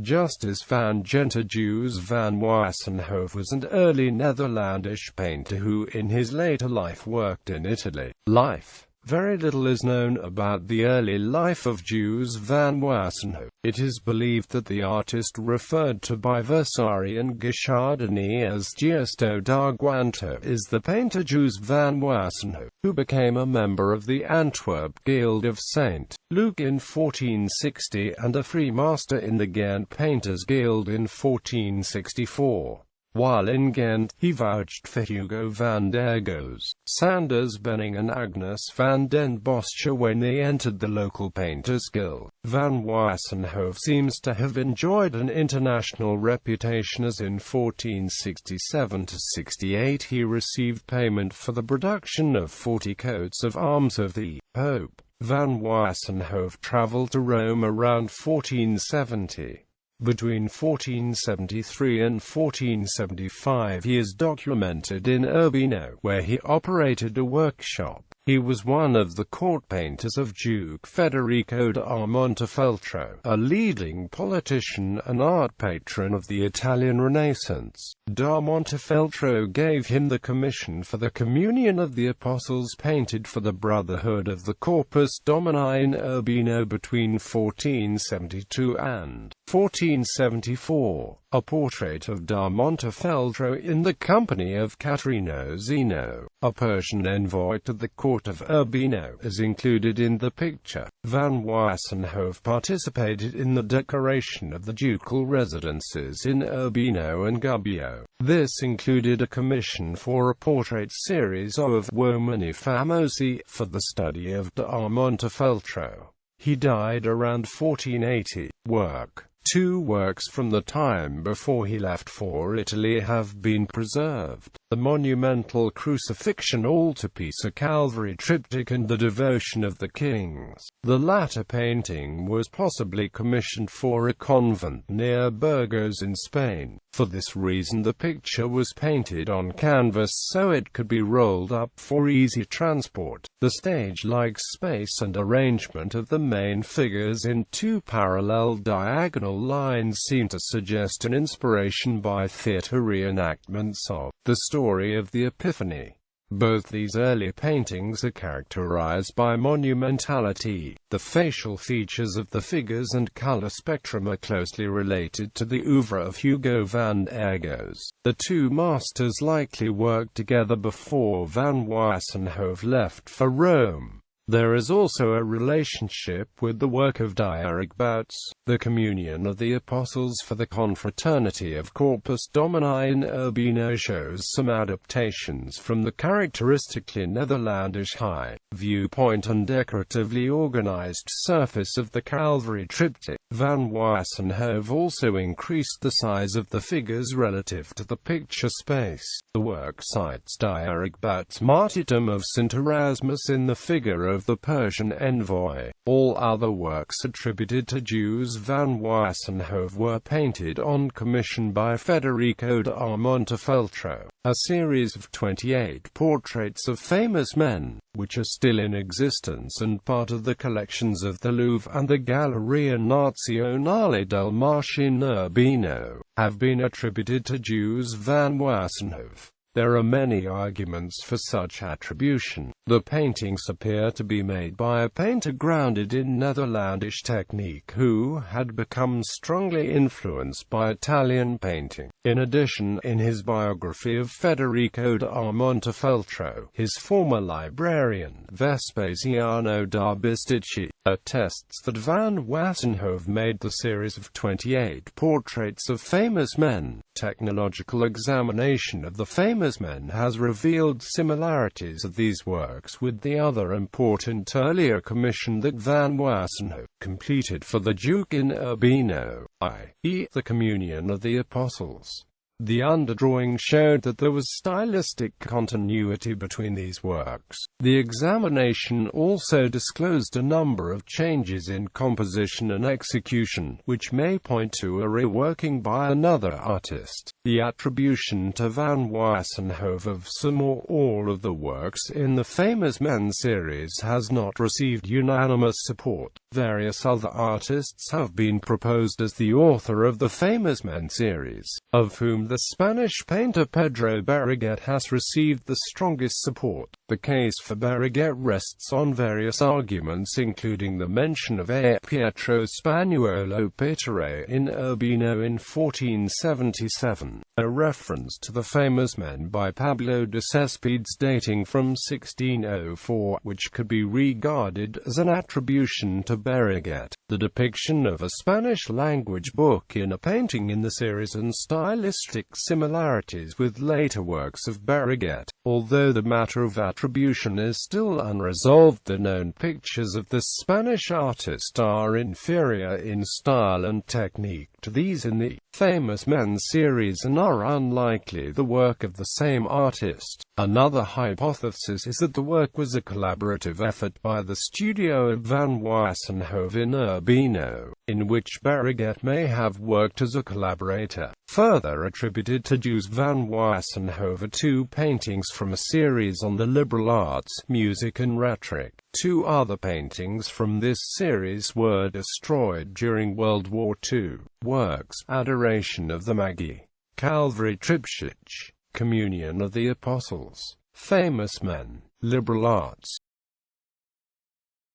Justus van Gent. Joos van Wassenhove was an early Netherlandish painter who in his later life worked in Italy. Very little is known about the early life of Joos van Wassenhove. It is believed that the artist referred to by Vasari and Guichardini as Giusto da Guanto is the painter Joos van Wassenhove, who became a member of the Antwerp Guild of St. Luke in 1460 and a free master in the Ghent Painters Guild in 1464. While in Ghent, he vouched for Hugo van der Goes, Sanders Benning and Agnes van den Bosch when they entered the local Painters Guild. Van Wassenhove seems to have enjoyed an international reputation as in 1467–68 he received payment for the production of 40 coats of arms of the Pope. Van Wassenhove travelled to Rome around 1470. Between 1473 and 1475 he is documented in Urbino, where he operated a workshop. He was one of the court painters of Duke Federico da Montefeltro, a leading politician and art patron of the Italian Renaissance. Da Montefeltro gave him the commission for the Communion of the Apostles painted for the Brotherhood of the Corpus Domini in Urbino between 1472 and 1474. A portrait of da Montefeltro in the company of Caterino Zeno, a Persian envoy to the court of Urbino, is included in the picture. Van Wassenhove participated in the decoration of the ducal residences in Urbino and Gubbio. This included a commission for a portrait series of Uomini Famosi for the study of da Montefeltro. He died around 1480. Two works from the time before he left for Italy have been preserved: the monumental Crucifixion altarpiece, a Calvary triptych, and the Devotion of the Kings. The latter painting was possibly commissioned for a convent near Burgos in Spain. For this reason the picture was painted on canvas so it could be rolled up for easy transport. The stage-like space and arrangement of the main figures in two parallel diagonal lines seem to suggest an inspiration by theatre reenactments of the story of the Epiphany. Both these early paintings are characterized by monumentality. The facial features of the figures and color spectrum are closely related to the oeuvre of Hugo van der Goes. The two masters likely worked together before Van Wassenhove left for Rome. There is also a relationship with the work of Draughtsman, the Communion of the Apostles for the Confraternity of Corpus Domini in Urbino shows some adaptations from the characteristically Netherlandish high viewpoint and decoratively organized surface of the Calvary triptych. Van Wassenhove also increased the size of the figures relative to the picture space. The work cites Draughtsman's martyrdom of St. Erasmus in the figure of the Persian envoy. All other works attributed to Joos van Wassenhove were painted on commission by Federico da Montefeltro. A series of 28 portraits of famous men, which are still in existence and part of the collections of the Louvre and the Galleria Nazionale del Marche in Urbino, have been attributed to Joos van Wassenhove. There are many arguments for such attribution. The paintings appear to be made by a painter grounded in Netherlandish technique who had become strongly influenced by Italian painting. In addition, in his biography of Federico da Montefeltro, his former librarian, Vespasiano da Bisticci, attests that Van Wassenhove made the series of 28 portraits of famous men. Technological examination of the famous men has revealed similarities of these works with the other important earlier commission that Van Wassenhove completed for the Duke in Urbino, i.e., the Communion of the Apostles. The underdrawing showed that there was stylistic continuity between these works. The examination also disclosed a number of changes in composition and execution, which may point to a reworking by another artist. The attribution to Van Wassenhove of some or all of the works in the Famous Men series has not received unanimous support. Various other artists have been proposed as the author of the Famous Men series, of whom the Spanish painter Pedro Barraget has received the strongest support. The case for Barraget rests on various arguments, including the mention of a Pietro Spagnuolo Pittere in Urbino in 1477, a reference to the Famous Men by Pablo de Cespedes dating from 1604, which could be regarded as an attribution to Barraget. The depiction of a Spanish-language book in a painting in the series and stylistic similarities with later works of Barraget. Although the matter of attribution is still unresolved, the known pictures of the Spanish artist are inferior in style and technique to these in the Famous Men series and are unlikely the work of the same artist. Another hypothesis is that the work was a collaborative effort by the studio of Van Wassenhove in Urbino, in which Barraget may have worked as a collaborator. Further attributed to Joos van Wassenhove 2 paintings from a series on the liberal arts, music and rhetoric. 2 other paintings from this series were destroyed during World War II. Works: Adoration of the Magi, Calvary Triptych, Communion of the Apostles, Famous Men, Liberal Arts.